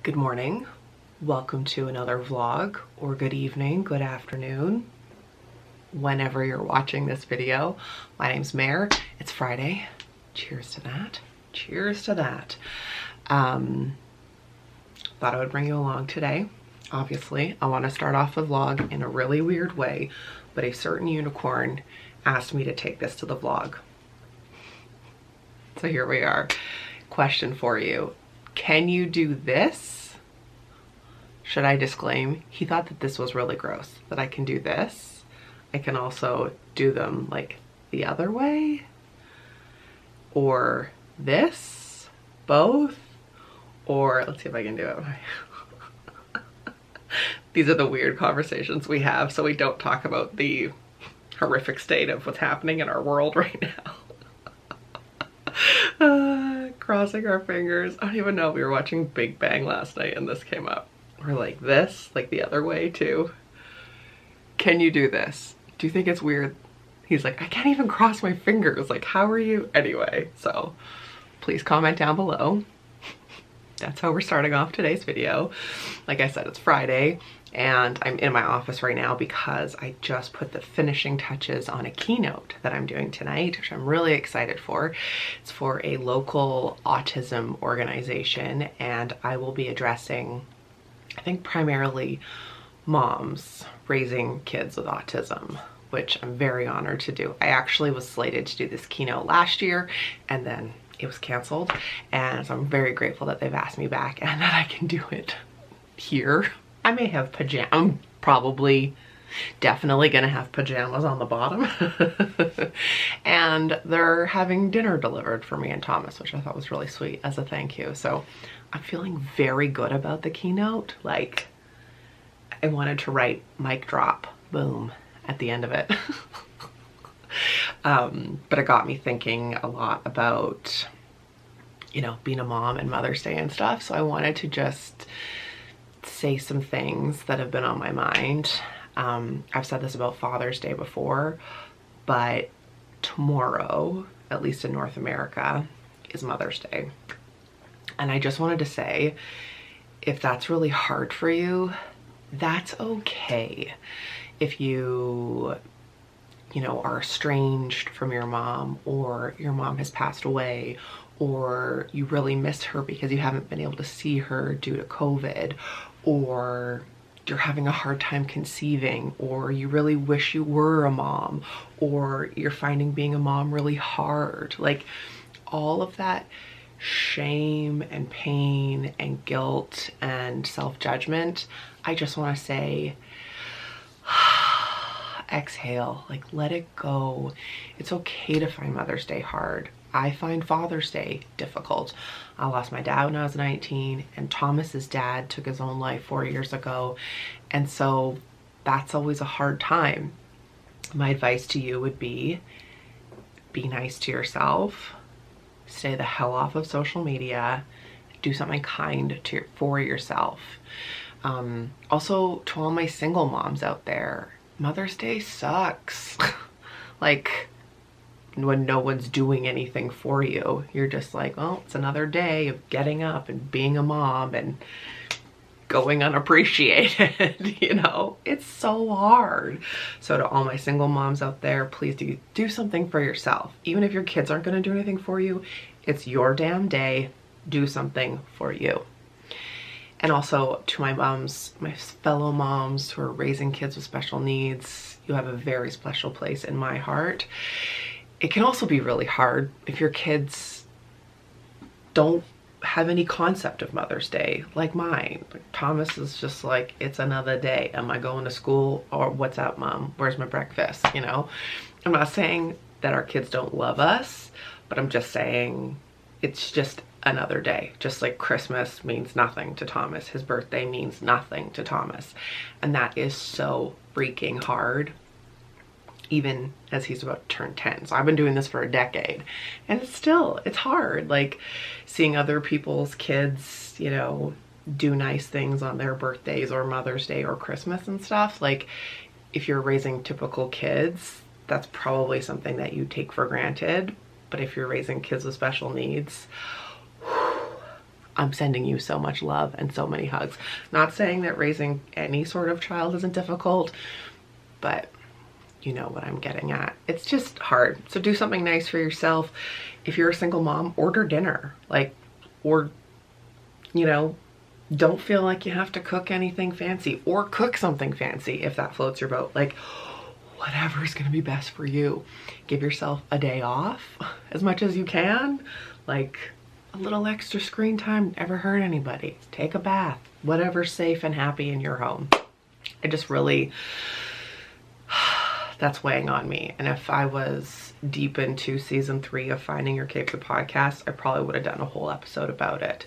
Good morning, welcome to another vlog, or good evening, good afternoon, whenever you're watching this video. My name's Mare, it's Friday, cheers to that, cheers to that. Thought I would bring you along today. Obviously, I want to start off the vlog in a really weird way, but a certain unicorn asked me to take this to the vlog. So here we are. Question for you. Can you do this? Should I disclaim? He thought that this was really gross, that I can do this. I can also do them like the other way. Or this, both. Or let's see if I can do it. These are the weird conversations we have, so we don't talk about the horrific state of what's happening in our world right now. Crossing our fingers. I don't even know. We were watching Big Bang last night and this came up. We're like this, like the other way too. Can you do this? Do you think it's weird? He's like, I can't even cross my fingers. Like, how are you? Anyway, so please comment down below. That's how we're starting off today's video. Like I said, it's Friday and I'm in my office right now because I just put the finishing touches on a keynote that I'm doing tonight, which I'm really excited for. It's for a local autism organization and I will be addressing, I think, primarily moms raising kids with autism, which I'm very honored to do. I actually was slated to do this keynote last year and then it was canceled, and so I'm very grateful that they've asked me back and that I can do it here. I may have pajamas. I'm probably definitely gonna have pajamas on the bottom. And they're having dinner delivered for me and Thomas, which I thought was really sweet as a thank you. So I'm feeling very good about the keynote. Like, I wanted to write mic drop, boom, at the end of it. But it got me thinking a lot about, you know, being a mom and Mother's Day and stuff. So I wanted to just say some things that have been on my mind. I've said this about Father's Day before, but tomorrow, at least in North America, is Mother's Day. And I just wanted to say, if that's really hard for you, that's okay. If you know, are estranged from your mom, or your mom has passed away, or you really miss her because you haven't been able to see her due to COVID, or you're having a hard time conceiving, or you really wish you were a mom, or you're finding being a mom really hard. Like, all of that shame and pain and guilt and self-judgment, I just want to say, exhale, like, let it go. It's okay to find Mother's Day hard. I find Father's Day difficult. I lost my dad when I was 19 and Thomas's dad took his own life 4 years ago. And so that's always a hard time. My advice to you would be nice to yourself, stay the hell off of social media, do something kind for yourself. Also, to all my single moms out there, Mother's Day sucks. Like, when no one's doing anything for you, you're just like, well, it's another day of getting up and being a mom and going unappreciated. You know, it's so hard. So to all my single moms out there, please do something for yourself. Even if your kids aren't going to do anything for you, it's your damn day. Do something for you. And also to my moms, my fellow moms who are raising kids with special needs, you have a very special place in my heart. It can also be really hard if your kids don't have any concept of Mother's Day, like mine. Like, Thomas is just like, it's another day. Am I going to school? Or what's up, Mom? Where's my breakfast? You know, I'm not saying that our kids don't love us, but I'm just saying it's just another day. Just like Christmas means nothing to Thomas, his birthday means nothing to Thomas, and that is so freaking hard, even as he's about to turn 10. So I've been doing this for a decade and it's hard, like seeing other people's kids, you know, do nice things on their birthdays or Mother's Day or Christmas and stuff. Like, if you're raising typical kids, that's probably something that you take for granted. But if you're raising kids with special needs, I'm sending you so much love and so many hugs. Not saying that raising any sort of child isn't difficult, but you know what I'm getting at. It's just hard. So do something nice for yourself. If you're a single mom, order dinner. Like, or, you know, don't feel like you have to cook anything fancy, or cook something fancy if that floats your boat. Like, whatever's gonna be best for you. Give yourself a day off as much as you can. Like, a little extra screen time never hurt anybody. Take a bath, whatever's safe and happy in your home. I just really, that's weighing on me. And if I was deep into season 3 of Finding Your Cape, the podcast, I probably would have done a whole episode about it.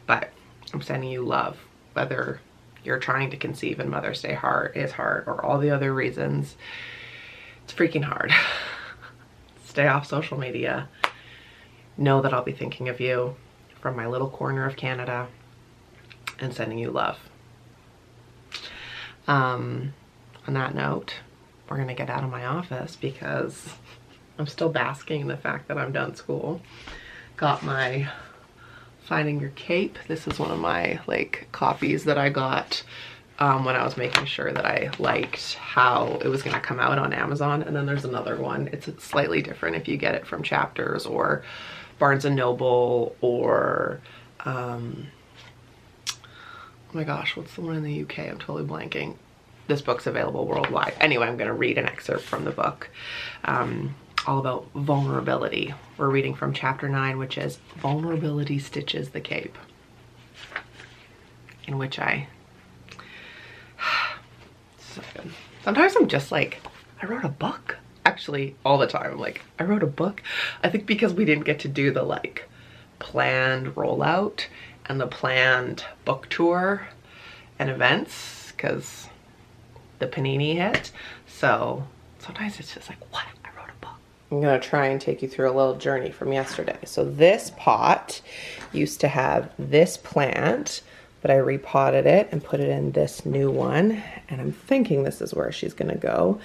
But I'm sending you love, whether you're trying to conceive and Mother's Day is hard, or all the other reasons. It's freaking hard. Stay off social media. Know that I'll be thinking of you from my little corner of Canada and sending you love. On that note, we're gonna get out of my office because I'm still basking in the fact that I'm done school. Got my Finding Your Cape. This is one of my like copies that I got when I was making sure that I liked how it was gonna come out on Amazon. And then there's another one. It's slightly different if you get it from Chapters or Barnes and Noble or oh my gosh, what's the one in the UK? I'm totally blanking. This book's available worldwide. Anyway, I'm gonna read an excerpt from the book all about vulnerability. We're reading from chapter 9, which is Vulnerability Stitches the Cape, in which so good. Sometimes I'm just like, I wrote a book. Actually, all the time, I'm like, I wrote a book. I think because we didn't get to do the like planned rollout and the planned book tour and events because the panini hit. So sometimes it's just like, what? I wrote a book. I'm gonna try and take you through a little journey from yesterday. So this pot used to have this plant, but I repotted it and put it in this new one. And I'm thinking this is where she's gonna go.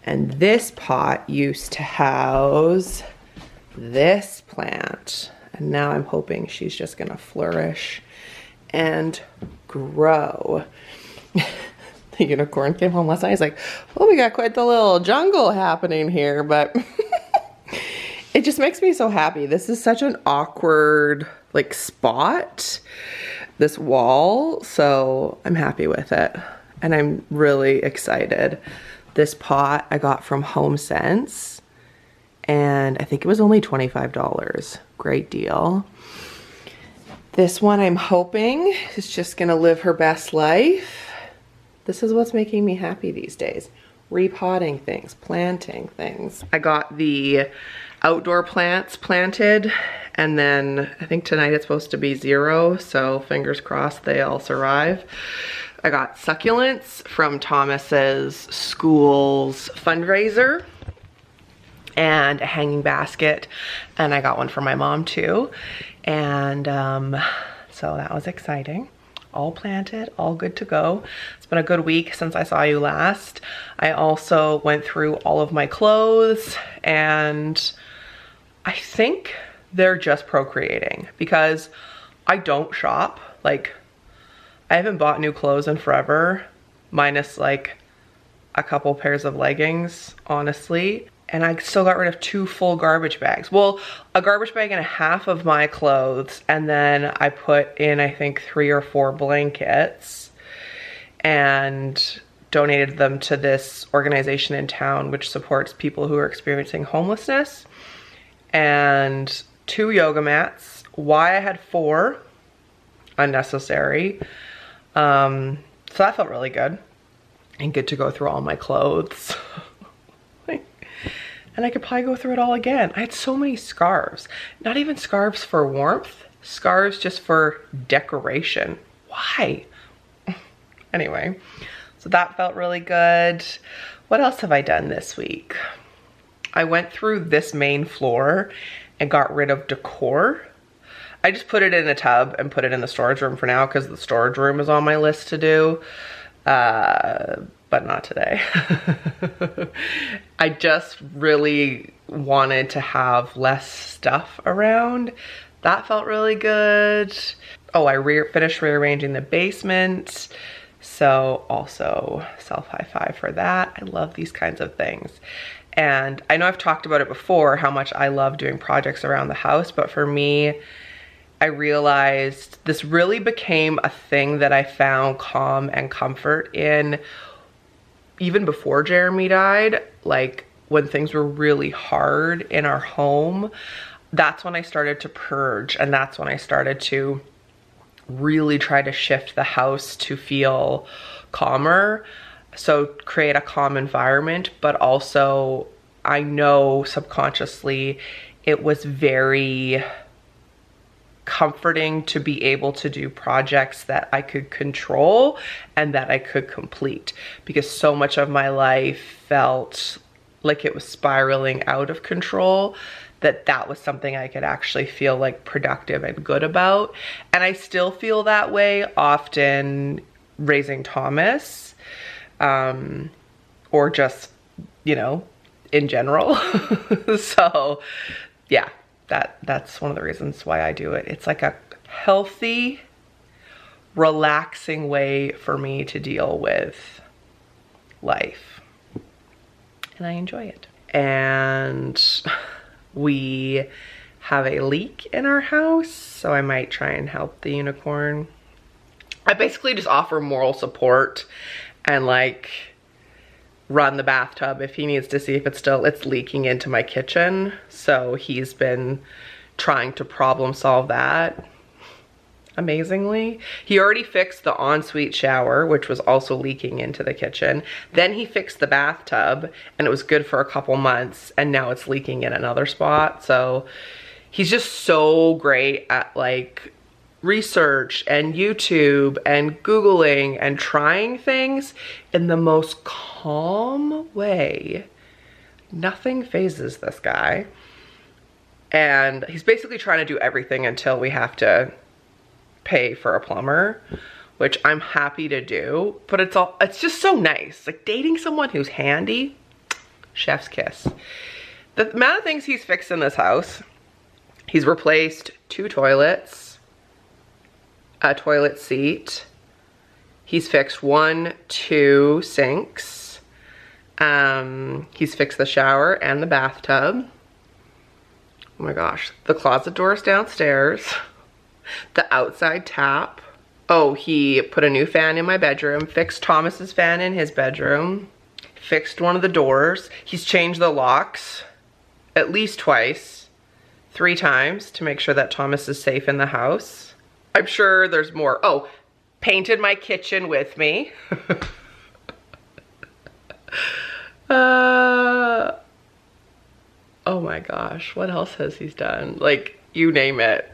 And this pot used to house this plant. And now I'm hoping she's just gonna flourish and grow. The unicorn came home last night. He's like, well, we got quite the little jungle happening here, but it just makes me so happy. This is such an awkward like spot, this wall. So I'm happy with it. And I'm really excited. This pot I got from HomeSense and I think it was only $25. Great deal. This one I'm hoping is just gonna live her best life. This is what's making me happy these days. Repotting things, planting things. I got the outdoor plants planted and then I think tonight it's supposed to be 0, so fingers crossed they all survive. I got succulents from Thomas's school's fundraiser and a hanging basket, and I got one for my mom too. And so that was exciting. All planted, all good to go. It's been a good week since I saw you last. I also went through all of my clothes and I think they're just procreating because I don't shop. Like, I haven't bought new clothes in forever, minus like a couple pairs of leggings, honestly. And I still got rid of 2 full garbage bags. Well, a garbage bag and a half of my clothes, and then I put in, I think, 3 or 4 blankets and donated them to this organization in town which supports people who are experiencing homelessness, and 2 yoga mats. Why I had 4, unnecessary. So that felt really good and good to go through all my clothes. And I could probably go through it all again. I had so many scarves, not even scarves for warmth, scarves just for decoration. Why? Anyway, so that felt really good. What else have I done this week? I went through this main floor and got rid of decor. I just put it in a tub and put it in the storage room for now because the storage room is on my list to do. But not today. I just really wanted to have less stuff around. That felt really good. Oh, I finished rearranging the basement. So also self high five for that. I love these kinds of things. And I know I've talked about it before, how much I love doing projects around the house, but for me, I realized this really became a thing that I found calm and comfort in even before Jeremy died. Like when things were really hard in our home, that's when I started to purge, and that's when I started to really try to shift the house to feel calmer. So create a calm environment, but also I know subconsciously it was very comforting to be able to do projects that I could control and that I could complete, because so much of my life felt like it was spiraling out of control, that was something I could actually feel like productive and good about. And I still feel that way often raising Thomas, or just, you know, in general. So yeah, that's one of the reasons why I do it. It's like a healthy, relaxing way for me to deal with life. And I enjoy it. And we have a leak in our house, so I might try and help the unicorn. I basically just offer moral support and like run the bathtub if he needs to see if it's leaking into my kitchen. So he's been trying to problem solve that. Amazingly, he already fixed the ensuite shower, which was also leaking into the kitchen. Then he fixed the bathtub, and it was good for a couple months, and now it's leaking in another spot. So he's just so great at like research and YouTube and Googling and trying things in the most calm way. Nothing phases this guy. And he's basically trying to do everything until we have to pay for a plumber, which I'm happy to do, but it's just so nice. Like dating someone who's handy, chef's kiss. The amount of things he's fixed in this house: he's replaced 2 toilets, a toilet seat, he's fixed 2 sinks, he's fixed the shower and the bathtub. Oh my gosh, the closet doors downstairs, the outside tap. Oh, he put a new fan in my bedroom, fixed Thomas's fan in his bedroom, fixed one of the doors. He's changed the locks at least twice, 3 times to make sure that Thomas is safe in the house. I'm sure there's more. Oh, painted my kitchen with me. Oh my gosh, what else has he done? Like, you name it.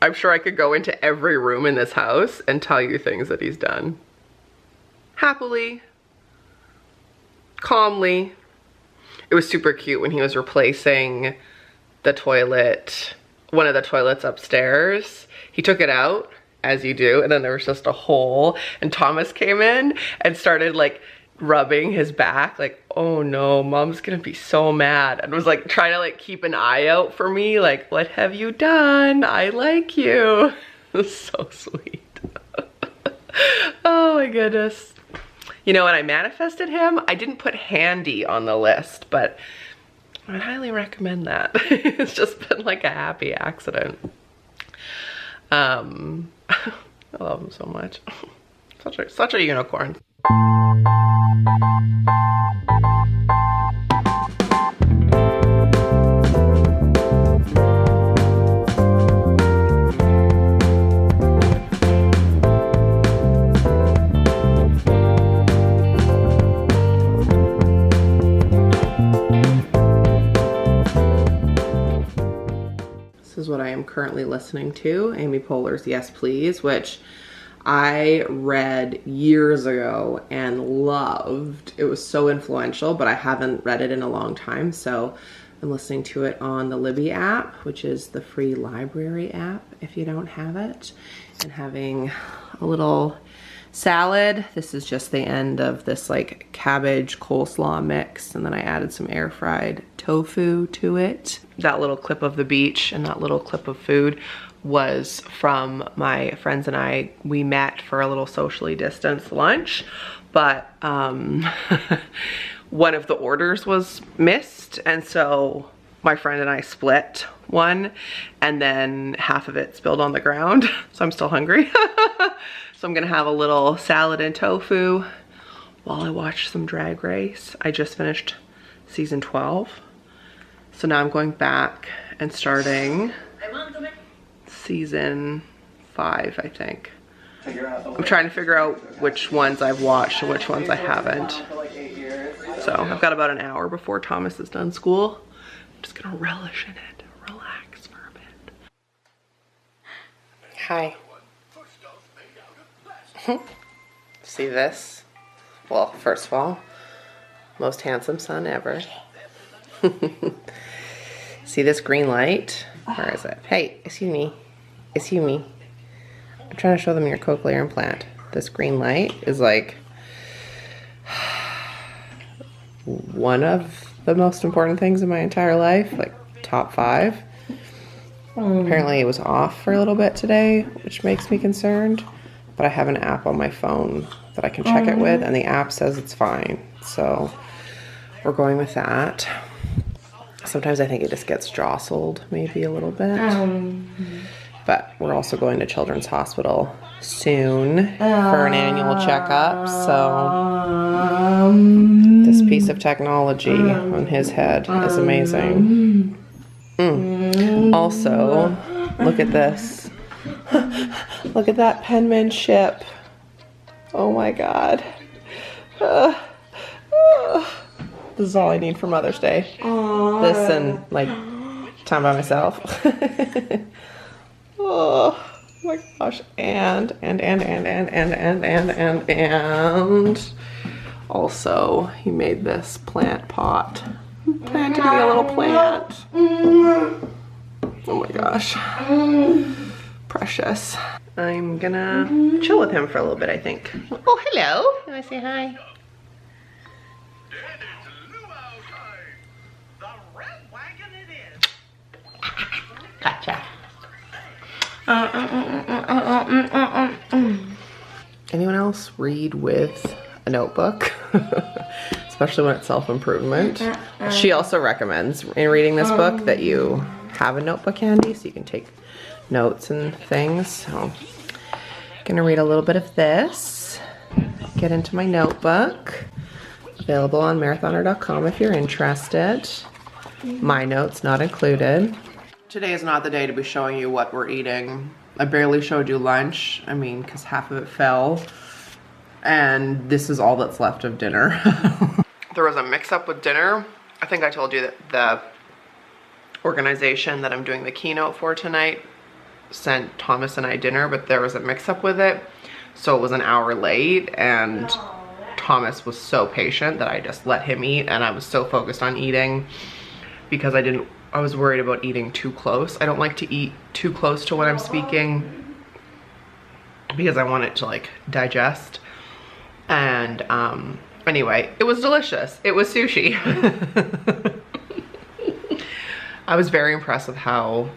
I'm sure I could go into every room in this house and tell you things that he's done. Happily, calmly. It was super cute when he was replacing the toilet, one of the toilets upstairs. He took it out, as you do, and then there was just a hole, and Thomas came in and started like rubbing his back, like, oh no, mom's gonna be so mad, and was like trying to like keep an eye out for me, like, what have you done? I like you. It was so sweet. Oh my goodness. You know, when I manifested him, I didn't put handy on the list, but I highly recommend that. It's just been like a happy accident. I love him so much. Such a unicorn. This is what I am currently listening to, Amy Poehler's Yes Please, which I read years ago and loved. It was so influential, but I haven't read it in a long time, so I'm listening to it on the Libby app, which is the free library app if you don't have it, and having a little salad. This is just the end of this like cabbage coleslaw mix, and then I added some air fried tofu to it. That little clip of the beach and that little clip of food was from my friends and I. We met for a little socially distanced lunch, but one of the orders was missed, and so my friend and I split one, and then half of it spilled on the ground, so I'm still hungry. So I'm gonna have a little salad and tofu while I watch some Drag Race. I just finished season 12, so now I'm going back and starting season 5, I think. I'm trying to figure out which ones I've watched and which ones I haven't. So I've got about an hour before Thomas is done school. I'm just gonna relish in it, relax for a bit. Hi. See this? Well, first of all, most handsome son ever. See this green light? Where is it? Hey, excuse me. Excuse me. I'm trying to show them your cochlear implant. This green light is like one of the most important things in my entire life, like top 5. Apparently it was off for a little bit today, which makes me concerned, but I have an app on my phone that I can check it with, and the app says it's fine. So we're going with that. Sometimes I think it just gets jostled maybe a little bit. But we're also going to Children's Hospital soon for an annual checkup. So this piece of technology on his head is amazing. Also, look at this. Look at that penmanship. Oh my God. This is all I need for Mother's Day. This and like time by myself. Oh my gosh. And also he made this plant pot. He planted me a little plant. Oh my gosh. Precious. I'm gonna chill with him for a little bit, I think. Oh, hello. Can I say hi? Gotcha. Anyone else read with a notebook? Especially when it's self-improvement. She also recommends in reading this book that you have a notebook handy so you can take notes and things. So I'm gonna read a little bit of this, get into my notebook. Available on marathoner.com if you're interested. My notes not included. Today is not the day to be showing you what we're eating. I barely showed you lunch. I mean, because half of it fell. And this is all that's left of dinner. There was a mix-up with dinner. I think I told you that the organization that I'm doing the keynote for tonight sent Thomas and I dinner, but there was a mix-up with it. So it was an hour late, and Thomas was so patient that I just let him eat, and I was so focused on eating because I was worried about eating too close. I don't like to eat too close to when I'm speaking because I want it to like digest. And anyway, it was delicious. It was sushi. I was very impressed with how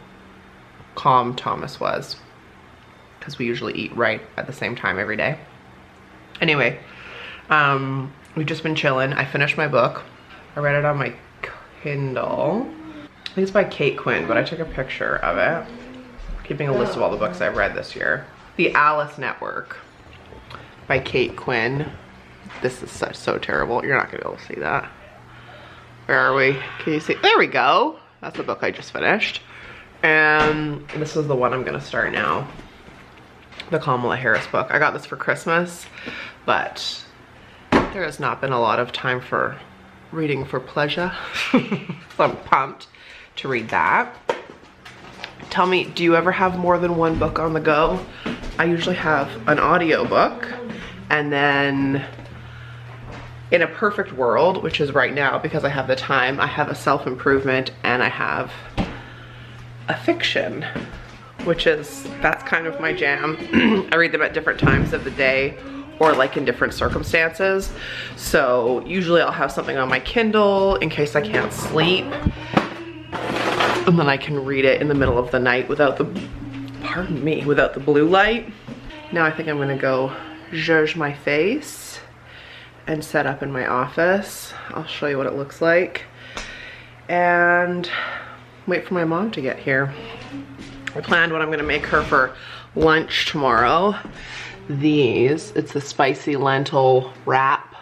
calm Thomas was because we usually eat right at the same time every day. Anyway, we've just been chilling. I finished my book. I read it on my Kindle. I think it's by Kate Quinn, but I took a picture of it. Keeping a list of all the books I've read this year. The Alice Network by Kate Quinn. This is so terrible. You're not gonna be able to see that. Where are we? Can you see? There we go. That's the book I just finished. And this is the one I'm gonna start now. The Kamala Harris book. I got this for Christmas, but there has not been a lot of time for reading for pleasure. So I'm pumped to read that. Tell me, do you ever have more than one book on the go? I usually have an audiobook, and then in a perfect world, which is right now because I have the time, I have a self-improvement and I have a fiction, that's kind of my jam. I read them at different times of the day or like in different circumstances. So usually I'll have something on my Kindle in case I can't sleep. And then I can read it in the middle of the night without the pardon me, without the blue light. Now I think I'm gonna go zhuzh my face and set up in my office. I'll show you what it looks like. And wait for my mom to get here. I planned what I'm gonna make her for lunch tomorrow. It's a spicy lentil wrap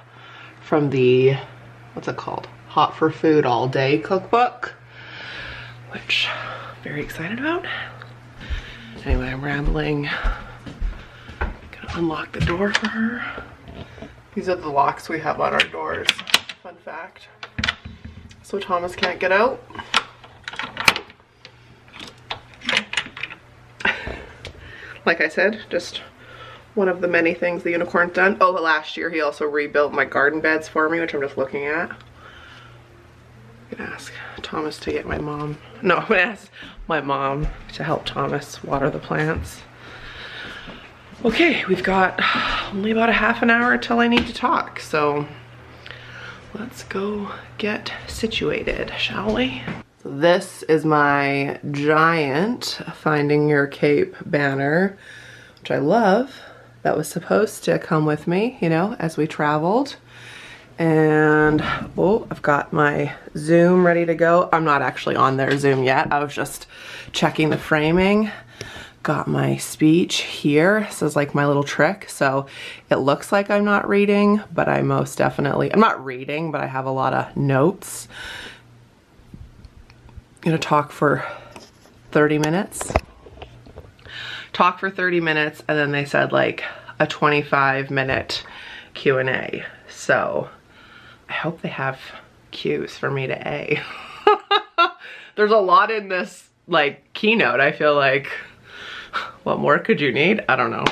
from the, what's it called? Hot for Food All Day cookbook, which I'm very excited about. Anyway, I'm rambling. Gonna unlock the door for her. These are the locks we have on our doors. Fun fact. So Thomas can't get out. Like I said, just one of the many things the unicorn's done. Oh, last year he also rebuilt my garden beds for me, which I'm just looking at. I'm gonna ask Thomas to get my mom. No, I'm gonna ask my mom to help Thomas water the plants. Okay, we've got only about a half an hour till I need to talk, so let's go get situated, shall we? So this is my giant Finding Your Cape banner, which I love. That was supposed to come with me, you know, as we traveled. And, oh, I've got my Zoom ready to go. I'm not actually on their Zoom yet. I was just checking the framing. Got my speech here. This is like my little trick. So it looks like I'm not reading, but I'm not reading, but I have a lot of notes. I'm gonna talk for 30 minutes. Talk for 30 minutes, and then they said like a 25-minute Q&A. So I hope they have cues for me to A. There's a lot in this like keynote. I feel like, what more could you need? I don't know.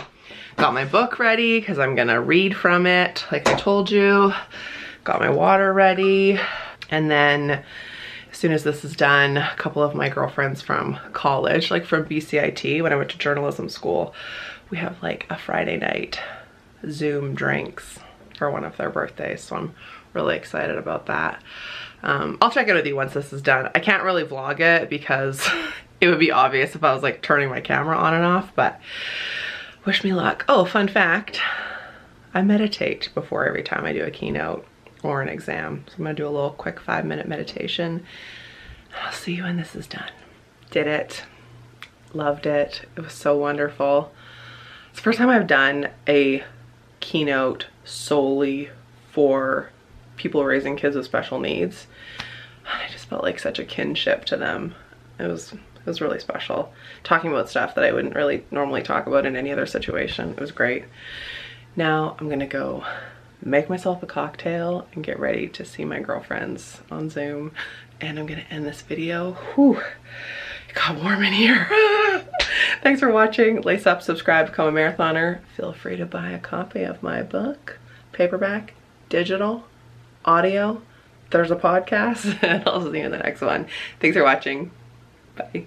Got my book ready because I'm gonna read from it, like I told you. Got my water ready. And then as soon as this is done, a couple of my girlfriends from college, like from BCIT, when I went to journalism school, we have like a Friday night Zoom drinks for one of their birthdays. So I'm really excited about that. I'll check in with you once this is done. I can't really vlog it because it would be obvious if I was like turning my camera on and off, but wish me luck. Oh, fun fact, I meditate before every time I do a keynote or an exam. So I'm gonna do a little quick 5-minute meditation. I'll see you when this is done. Did it, loved it. It was so wonderful. It's the first time I've done a keynote solely for people raising kids with special needs. I just felt like such a kinship to them. It was really special. Talking about stuff that I wouldn't really normally talk about in any other situation. It was great. Now I'm gonna go make myself a cocktail and get ready to see my girlfriends on Zoom. And I'm gonna end this video. Whew, it got warm in here. Thanks for watching. Lace up, subscribe, become a marathoner. Feel free to buy a copy of my book, paperback, digital, audio. There's a podcast, and I'll see you in the next one. Thanks for watching. Bye.